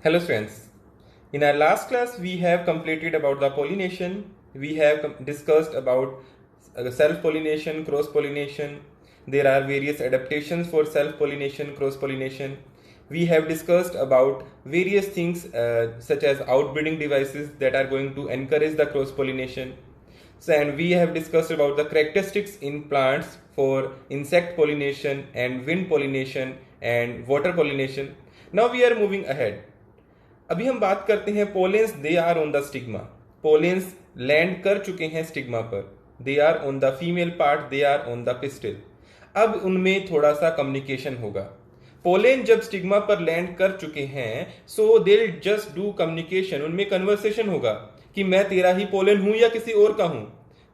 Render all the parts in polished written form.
Hello students. In our last class we have completed about the pollination. We have discussed about self-pollination, cross-pollination. There are various adaptations for self-pollination, cross-pollination. We have discussed about various things such as outbreeding devices that are going to encourage the cross-pollination. So, and we have discussed about the characteristics in plants for insect pollination and wind pollination and water pollination. Now we are moving ahead. अभी हम बात करते हैं pollens they are on the stigma. Pollens land कर चुके हैं stigma पर. They are on the female part, they are on the pistil. अब उनमें थोड़ा सा कम्युनिकेशन होगा. पोलेन जब स्टिग्मा पर लैंड कर चुके हैं सो दे जस्ट डू कम्युनिकेशन. उनमें कन्वर्सेशन होगा कि मैं तेरा ही पोलेन हूं या किसी और का हूं.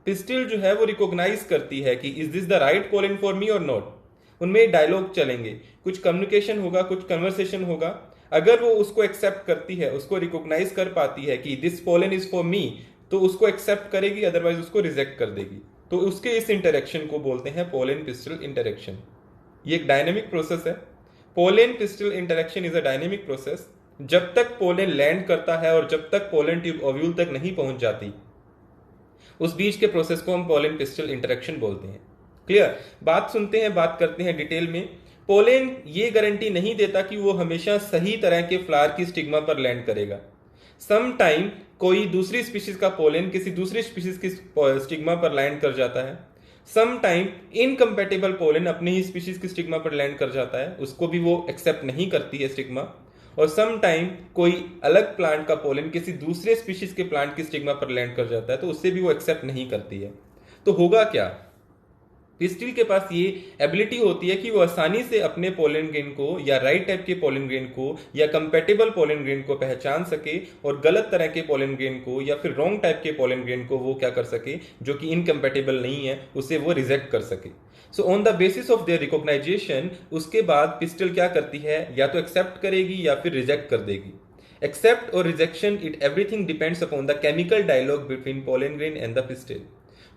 पिस्टिल जो है वो रिकॉग्नाइज करती है कि is this the right pollen for me और नॉट. उनमें डायलॉग चलेंगे, कुछ कम्युनिकेशन होगा, कुछ कन्वर्सेशन होगा. अगर वो उसको एक्सेप्ट करती है, उसको रिकॉग्नाइज कर पाती है कि this pollen is for me, तो उसको एक्सेप्ट करेगी, अदरवाइज उसको रिजेक्ट कर देगी. तो उसके इस इंटरेक्शन को बोलते हैं पोलन पिस्टिल इंटरेक्शन. ये एक डायनेमिक प्रोसेस है. Pollen pistil interaction is a dynamic process. जब तक पोलन लैंड करता है और जब तक पोलन ट्यूब ओव्यूल तक नहीं पहुंच जाती, उस बीच के प्रोसेस को हम पोलन पिस्टिल इंटरेक्शन बोलते हैं. क्लियर? बात सुनते हैं, बात करते हैं डिटेल में. पोलेन ये गारंटी नहीं देता कि वो हमेशा सही तरह के फ्लावर की स्टिग्मा पर लैंड करेगा. सम टाइम कोई दूसरी स्पीशीज का पोलेन किसी दूसरी स्पीशीज की स्टिग्मा पर लैंड कर जाता है. सम टाइम इनकम्पेटेबल पोलेन अपनी ही स्पीशीज की स्टिग्मा पर लैंड कर जाता है, उसको भी वो एक्सेप्ट नहीं करती है स्टिग्मा. और सम टाइम कोई अलग प्लांट का पोलेन किसी दूसरे स्पीशीज के प्लांट की स्टिग्मा पर लैंड कर जाता है, तो उससे भी वो एक्सेप्ट नहीं करती है. तो होगा क्या? पिस्टिल के पास ये एबिलिटी होती है कि वो आसानी से अपने पोलन ग्रेन को या राइट टाइप के पोलन ग्रेन को या कंपेटेबल पोलन ग्रेन को पहचान सके और गलत तरह के पोलन ग्रेन को या फिर रॉन्ग टाइप के पोलन ग्रेन को वो क्या कर सके, जो कि इनकम्पेटेबल नहीं है, उसे वो रिजेक्ट कर सके. So on the basis of their recognization उसके बाद पिस्टिल क्या करती है, या तो एक्सेप्ट करेगी या फिर रिजेक्ट कर देगी. एक्सेप्ट और rejection, it everything depends upon the chemical dialogue between pollen grain and the pistil.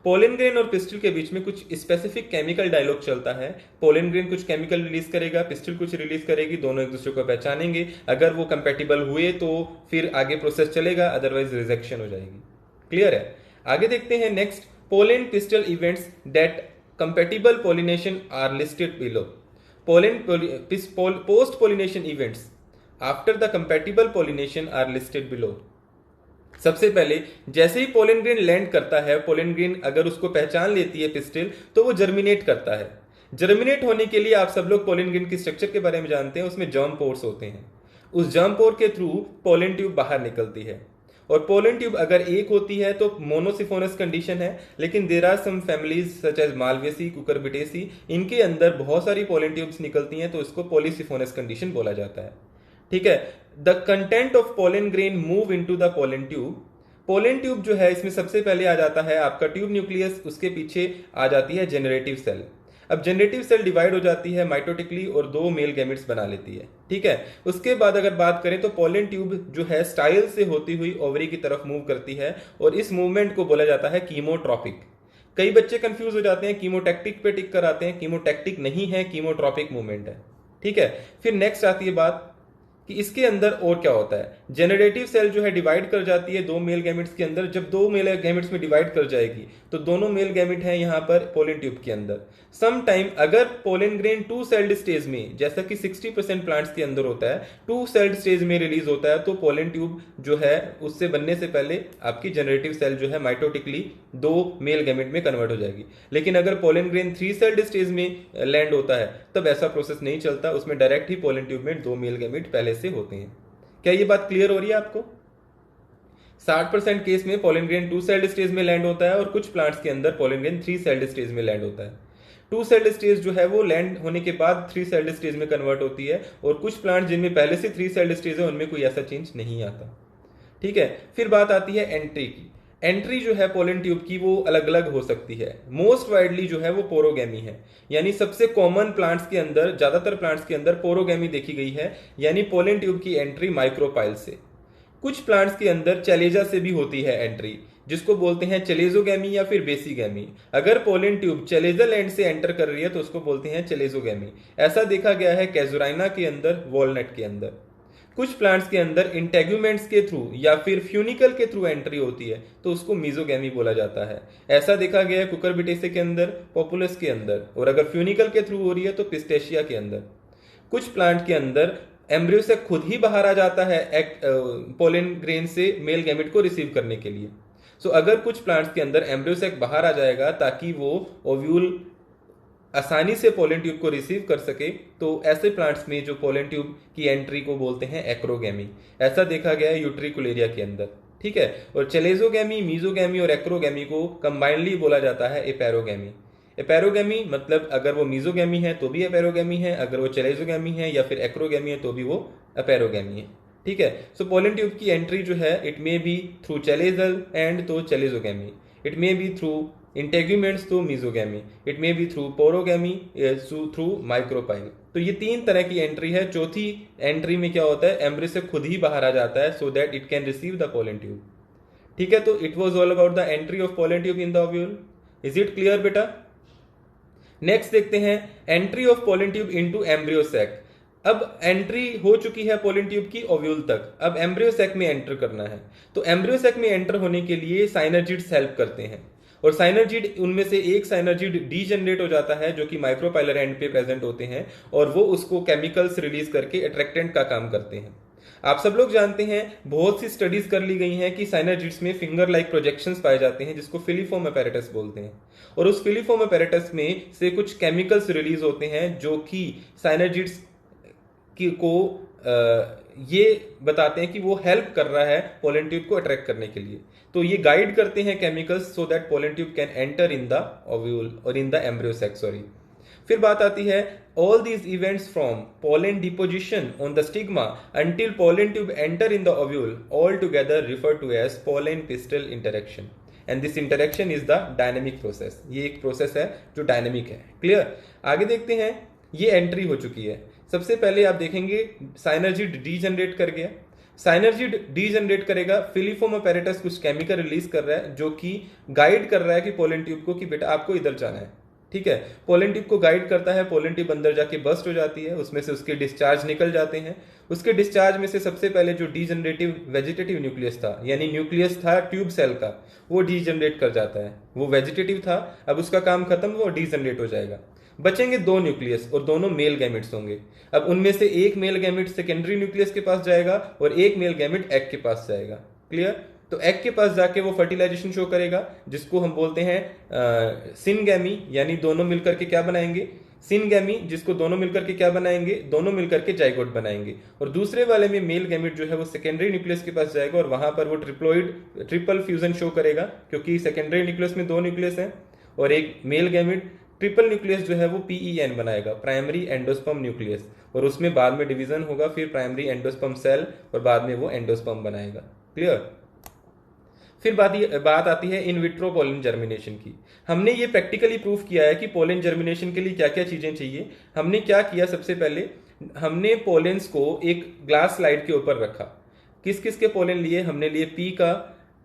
Pollen grain और पिस्टिल के बीच में कुछ स्पेसिफिक केमिकल डायलॉग चलता है. पोलन ग्रेन कुछ केमिकल रिलीज करेगा, पिस्टिल कुछ रिलीज करेगी, दोनों एक दूसरे को पहचानेंगे. अगर वो कंपेटिबल हुए तो फिर आगे प्रोसेस चलेगा, अदरवाइज रिजेक्शन हो जाएगी. क्लियर है? आगे देखते हैं next. Pollen pistil events that compatible pollination are listed below. Post pollination events after the compatible pollination are listed below. सबसे पहले जैसे ही पोलन ग्रेन लैंड करता है, पोलन ग्रेन अगर उसको पहचान लेती है पिस्टिल, तो वो जर्मिनेट करता है. जर्मिनेट होने के लिए आप सब लोग पोलन ग्रेन की स्ट्रक्चर के बारे में जानते हैं. उसमें जर्म पोर्स होते हैं. उस जर्म पोर के थ्रू पोलन ट्यूब बाहर निकलती है. और पोलन ट्यूब अगर एक होती है तो मोनोसिफोनस कंडीशन है, लेकिन there are some families such as Malvaceae, Cucurbitaceae, इनके अंदर बहुत सारी पोलन ट्यूब्स निकलती हैं, तो इसको पॉलीसिफोनस कंडीशन बोला जाता है. ठीक है? The content of pollen grain move into the pollen tube. Pollen tube जो है, इसमें सबसे पहले आ जाता है आपका ट्यूब न्यूक्लियस, उसके पीछे आ जाती है जनरेटिव सेल. अब जनरेटिव सेल डिवाइड हो जाती है माइटोटिकली और दो मेल गैमेट्स बना लेती है. ठीक है? उसके बाद अगर बात करें तो पोलन ट्यूब जो है स्टाइल से होती हुई ओवरी की तरफ मूव करती है, और इस मूवमेंट को बोला जाता है कीमोट्रॉपिक. कई बच्चे कंफ्यूज हो जाते हैं, कीमोटैक्टिक पे टिक कर आते हैं. कीमोटैक्टिक नहीं है, कीमोट्रॉपिक मूवमेंट है. ठीक है? फिर नेक्स्ट आती है बात कि इसके अंदर और क्या होता है. जनरेटिव सेल जो है डिवाइड कर जाती है दो मेल गैमेट्स के अंदर. जब दो मेल गैमेट्स में डिवाइड कर जाएगी तो दोनों मेल गैमेट हैं यहां पर पोलन ट्यूब के अंदर. सम टाइम अगर pollen grain two celled stage में, जैसा कि 60% प्लांट्स के अंदर होता है, टू सेल्ड स्टेज में रिलीज होता है, तो पोलन ट्यूब जो है उससे बनने से पहले आपकी जनरेटिव सेल जो है माइटोटिकली दो मेल गैमेट में कन्वर्ट हो जाएगी. लेकिन अगर pollen grain three celled stage में लैंड होता है तब ऐसा प्रोसेस नहीं चलता. उसमें डायरेक्ट ही पोलन ट्यूब में दो मेल गैमेट पहले से होते हैं. क्या ये बात क्लियर हो रही है आपको? 60% केस में pollen grain two celled stage में लैंड होता है और कुछ प्लांट्स के अंदर pollen grain three celled stage में लैंड होता है. टू सेल्ड स्टेज जो है वो लैंड होने के बाद थ्री सेल्ड स्टेज में कन्वर्ट होती है, और कुछ प्लांट जिनमें पहले से थ्री सेल्ड स्टेज है उनमें कोई ऐसा चेंज नहीं आता. ठीक है? फिर बात आती है एंट्री की. एंट्री जो है पोलन ट्यूब की वो अलग अलग हो सकती है. मोस्ट वाइडली जो है वो पोरोगैमी है, यानी सबसे कॉमन प्लांट्स के अंदर, ज्यादातर प्लांट्स के अंदर पोरोगैमी देखी गई है, यानी पोलन ट्यूब की एंट्री माइक्रोपाइल से. कुछ प्लांट्स के अंदर चलेजा से भी होती है एंट्री, जिसको बोलते हैं चलेजोगैमी या फिर बेसीगैमी. अगर पोलन ट्यूब चलेजल एंड से एंटर कर रही है तो उसको बोलते हैं चलेजोगैमी. ऐसा देखा गया है कैजुराइना के अंदर, वॉलनट के अंदर. कुछ प्लांट्स के अंदर इंटेग्यूमेंट्स के थ्रू या फिर फ्यूनिकल के थ्रू एंट्री होती है तो उसको मीजोगैमी बोला जाता है। ऐसा देखा गया है कुकुरबिटेसी के अंदर, पॉपुलस के अंदर, और अगर फ्यूनिकल के थ्रू हो रही है तो पिस्टेशिया के अंदर। कुछ प्लांट के अंदर एम्ब्रियो से खुद ही बाहर आ जाता है पोलन ग्रेन से मेल गैमेट को रिसीव करने के लिए। अगर कुछ प्लांट्स के अंदर एम्ब्रियो से बाहर आ जाएगा ताकि वो ओव्यूल आसानी से पोलन ट्यूब को रिसीव कर सके, तो ऐसे प्लांट्स में जो पोलन ट्यूब की एंट्री को बोलते हैं एक्रोगैमी। ऐसा देखा गया है यूट्रिकुलेरिया के अंदर, ठीक है। और चेलेजोगैमी, मीजोगैमी और एक्रोगैमी को कंबाइनली बोला जाता है एपेरोगैमी। एपेरोगैमी मतलब अगर वो मीजोगैमी है तो भी एपेरोगैमी है, अगर वो चेलेजोगैमी है या फिर एक्रोगैमी है तो भी वो एपेरोगैमी है, ठीक है। पोलन ट्यूब की एंट्री जो है it may be through chalazal and तो chalazogamy, it may be through integuments तो mesogamy, it may be through porogamy, through micropyle. तो ये 3 तरह की एंट्री है। चौथी एंट्री में क्या होता है, एम्ब्रियो से खुद ही बाहर आ जाता है so that it can receive the pollen tube, ठीक है। तो it was all about the entry of pollen tube in the ovule. Is it clear बेटा? नेक्स्ट देखते हैं entry of pollen tube into embryo sac. अब entry हो चुकी है पोलन ट्यूब की ओव्यूल तक, अब एम्ब्रियो सैक में एंटर करना है। तो एम्ब्रियो सैक में एंटर होने के लिए साइनर्जिड्स हेल्प करते हैं, और साइनर्जिड उनमें से एक साइनर्जिड डीजनरेट हो जाता है जो कि माइक्रोपाइलर एंड पे प्रेजेंट होते हैं, और वो उसको केमिकल्स रिलीज करके अट्रैक्टेंट का काम करते हैं। आप सब लोग जानते हैं, बहुत सी स्टडीज कर ली गई हैं कि साइनर्जिड्स में फिंगर लाइक प्रोजेक्शंस पाए जाते हैं जिसको फिलीफॉर्म अपैरेटस बोलते हैं, और उस फिलीफॉर्म अपैरेटस में से कुछ केमिकल्स रिलीज होते हैं जो कि साइनर्जिड्स को ये बताते हैं कि वो हेल्प कर रहा है पोलन ट्यूब को अट्रैक्ट करने के लिए। तो ये गाइड करते हैं chemicals so that pollen tube can enter in the ovule और in the embryo sac, sorry. फिर बात आती है all these events from pollen deposition on the stigma until pollen tube enter in the ovule all together refer to as pollen pistil interaction, and this interaction is the dynamic process. ये एक process है जो dynamic है। Clear? आगे देखते हैं, ये entry हो चुकी है। सबसे पहले आप देखेंगे साइनर्जिड डीजनरेट कर गया, साइनर्जिड डीजनरेट करेगा, फिलीफॉर्म अपैरेटस कुछ केमिकल रिलीज कर रहा है जो कि गाइड कर रहा है कि पोलन ट्यूब को कि बेटा आपको इधर जाना है, ठीक है। पोलन ट्यूब को गाइड करता है, पोलन ट्यूब अंदर जाके बस्ट हो जाती है, उसमें से उसके डिस्चार्ज निकल जाते हैं। उसके डिस्चार्ज में से सबसे पहले जो डीजनरेटिव वेजिटेटिव न्यूक्लियस था, यानी न्यूक्लियस था ट्यूब सेल का, वो डीजनरेट कर जाता है। वो वेजिटेटिव था, अब उसका काम खत्म, वो डीजनरेट हो जाएगा। बचेंगे 2 न्यूक्लियस और दोनों मेल गैमेट्स होंगे। अब उनमें से एक मेल गैमेट सेकेंडरी न्यूक्लियस के पास जाएगा और एक मेल गैमेट एग के पास जाएगा। क्लियर? तो एग के पास जाके वो फर्टिलाइजेशन शो करेगा जिसको हम बोलते हैं सिनगैमी, यानी दोनों मिलकर के क्या बनाएंगे, सिनगैमी, जिसको दोनों मिलकर के क्या बनाएंगे, दोनों मिलकर के जाइगोट बनाएंगे। और दूसरे वाले में मेल गैमेट जो है वो सेकेंडरी न्यूक्लियस के पास जाएगा और वहां पर वो ट्रिपल फ्यूजन शो करेगा, क्योंकि सेकेंडरी न्यूक्लियस में 2 न्यूक्लियस है और एक मेल गैमेट ट्रिपल न्यूक्लियस जो है वो PEN बनाएगा, प्राइमरी एंडोस्पर्म न्यूक्लियस, और उसमें बाद में डिवीजन होगा, फिर प्राइमरी एंडोस्पर्म सेल और बाद में वो एंडोस्पर्म बनाएगा। क्लियर? फिर बात आती है इन विट्रो पोलन जर्मिनेशन की। हमने ये प्रैक्टिकली प्रूफ किया है कि पोलन जर्मिनेशन के लिए क्या क्या चीजें चाहिए। हमने क्या किया, सबसे पहले हमने पोलेंस को एक ग्लास स्लाइड के ऊपर रखा। किस किस के पोलन लिए? हमने लिए पी का,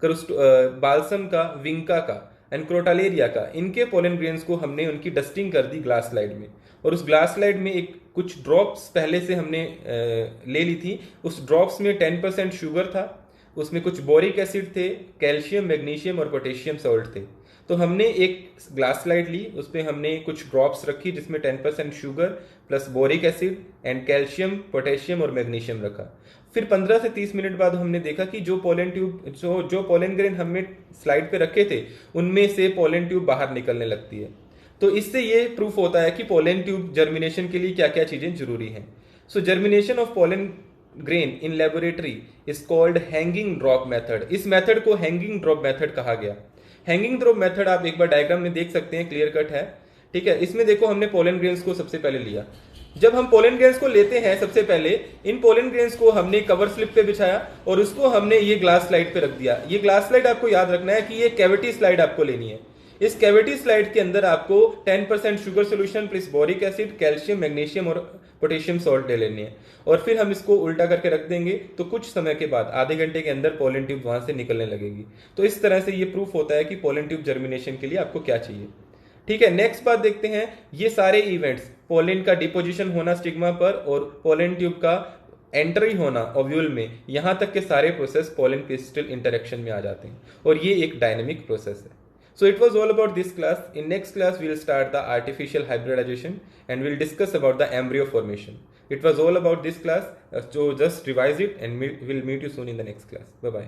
बाल्सम का, विंका का एंड क्रोटालेरिया का। इनके पोलन ग्रेन्स को हमने उनकी डस्टिंग कर दी ग्लास स्लाइड में, और उस ग्लास स्लाइड में एक कुछ ड्रॉप्स पहले से हमने ले ली थी। उस ड्रॉप्स में 10% शुगर था, उसमें कुछ बोरिक एसिड थे, कैल्शियम, मैग्नीशियम और पोटेशियम सॉल्ट थे। तो हमने एक ग्लास स्लाइड ली, उस पर हमने कुछ ड्रॉप्स रखी जिसमें 10% sugar plus boric acid and calcium, potassium और मैग्नीशियम रखा। फिर 15 से 30 मिनट बाद हमने देखा कि जो पोलन ट्यूब जो पोलन ग्रेन हमने स्लाइड पे रखे थे उनमें से पोलन ट्यूब बाहर निकलने लगती है। तो इससे ये प्रूफ होता है कि पोलन ट्यूब जर्मिनेशन के लिए क्या क्या चीजें जरूरी हैं। So germination of pollen grain in laboratory is called hanging drop method. इस मेथड को हैंगिंग ड्रॉप मेथड कहा गया। हैंगिंग ड्रॉप मेथड आप एक बार डायग्राम में देख सकते हैं, क्लियर कट है, ठीक है। इसमें देखो हमने पोलन ग्रेन्स को सबसे पहले लिया। जब हम पोलन ग्रेन्स को लेते हैं सबसे पहले इन पोलन ग्रेन्स को हमने कवर स्लिप पे बिछाया और उसको हमने ये ग्लास स्लाइड पे रख दिया। ये ग्लास स्लाइड आपको याद रखना है कि ये कैविटी स्लाइड आपको लेनी है। इस कैविटी स्लाइड के अंदर आपको 10% sugar solution plus boric acid, calcium, magnesium और पोटेशियम सॉल्ट ले लेनी है, और फिर हम इसको उल्टा करके रख देंगे। तो कुछ समय के बाद आधे घंटे के अंदर पोलन ट्यूब वहां से निकलने लगेगी। तो इस तरह से ये प्रूफ होता है कि पोलन ट्यूब जर्मिनेशन के लिए आपको क्या चाहिए, ठीक है। नेक्स्ट बात देखते हैं, ये सारे इवेंट्स, पोलन का डिपोजिशन होना स्टिग्मा पर और पोलन ट्यूब का एंटर ही होना ओव्यूल में, यहाँ तक के सारे प्रोसेस पोलन पिस्टिल इंटरेक्शन में आ जाते हैं और ये एक डायनेमिक प्रोसेस है. So it was all about this class. In next class we will start the artificial hybridization and we will discuss about the embryo formation. It was all about this class. So just revise it and we'll meet you soon in the next class. Bye bye.